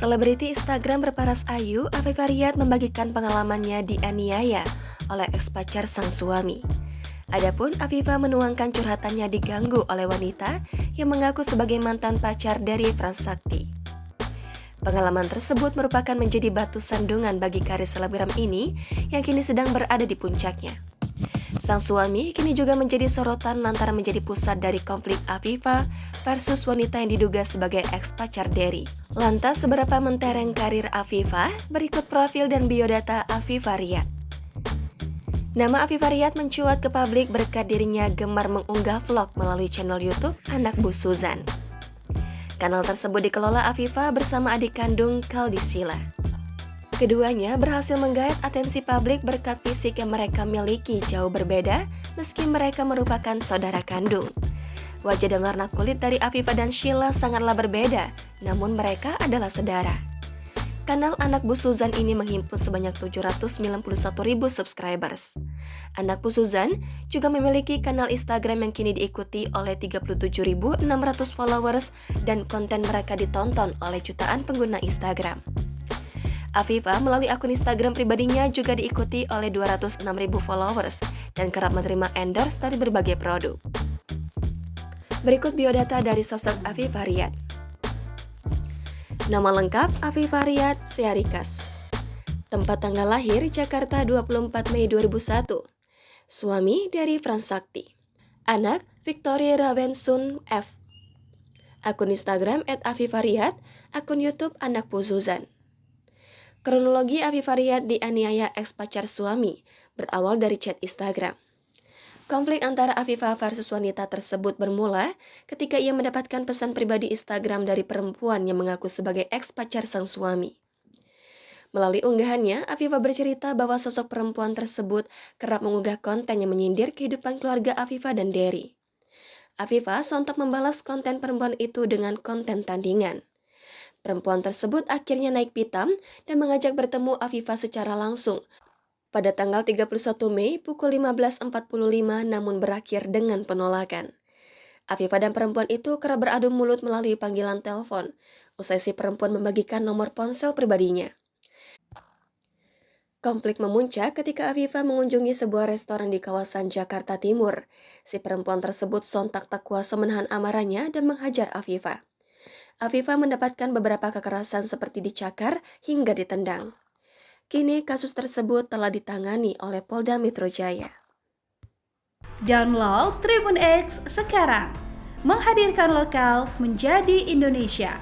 Selebriti Instagram berparas ayu, Afifa Riyad membagikan pengalamannya dianiaya oleh ex-pacar sang suami. Adapun Afifa menuangkan curhatannya diganggu oleh wanita yang mengaku sebagai mantan pacar dari Frans Sakti. Pengalaman tersebut merupakan menjadi batu sandungan bagi karir selebgram ini yang kini sedang berada di puncaknya. Sang suami kini juga menjadi sorotan lantaran menjadi pusat dari konflik Afifa versus wanita yang diduga sebagai ex-pacar Dery. Lantas seberapa mentereng karir Afifa? Berikut profil dan biodata Afifa Riyad. Nama Afifa Riyad mencuat ke publik berkat dirinya gemar mengunggah vlog melalui channel YouTube Anak Bu Suzan. Kanal tersebut dikelola Afifa bersama adik kandung Kaldi Sheila. Keduanya berhasil menggait atensi publik berkat fisik yang mereka miliki jauh berbeda meski mereka merupakan saudara kandung. Wajah dan warna kulit dari Afifa dan Sheila sangatlah berbeda, namun mereka adalah saudara. Kanal Anak Bu Suzan ini menghimpun sebanyak 791.000 subscribers. Anak Bu Suzan juga memiliki kanal Instagram yang kini diikuti oleh 37.600 followers dan konten mereka ditonton oleh jutaan pengguna Instagram. Afifa melalui akun Instagram pribadinya juga diikuti oleh 206.000 followers dan kerap menerima endorse dari berbagai produk. Berikut biodata dari sosok Afifa Riyad. Nama lengkap Afifa Riyad Syarikas. Tempat tanggal lahir Jakarta 24 Mei 2001. Suami dari Frans Sakti. Anak Victoria Rawensun F. Akun Instagram @afifariyad, akun YouTube Anak Bu Suzan. Kronologi Afifa Riyad dianiaya ex-pacar suami berawal dari chat Instagram. Konflik antara Afifa versus wanita tersebut bermula ketika ia mendapatkan pesan pribadi Instagram dari perempuan yang mengaku sebagai ex-pacar sang suami. Melalui unggahannya, Afifa bercerita bahwa sosok perempuan tersebut kerap mengunggah konten yang menyindir kehidupan keluarga Afifa dan Dery. Afifa sontak membalas konten perempuan itu dengan konten tandingan. Perempuan tersebut akhirnya naik pitam dan mengajak bertemu Afifa secara langsung pada tanggal 31 Mei pukul 15.45 namun berakhir dengan penolakan. Afifa dan perempuan itu kerap beradu mulut melalui panggilan telepon, usai si perempuan membagikan nomor ponsel pribadinya. Konflik memuncak ketika Afifa mengunjungi sebuah restoran di kawasan Jakarta Timur. Si perempuan tersebut sontak tak kuasa menahan amarahnya dan menghajar Afifa. Afifa mendapatkan beberapa kekerasan seperti dicakar hingga ditendang. Kini kasus tersebut telah ditangani oleh Polda Metro Jaya. Download Tribun X sekarang, menghadirkan lokal menjadi Indonesia.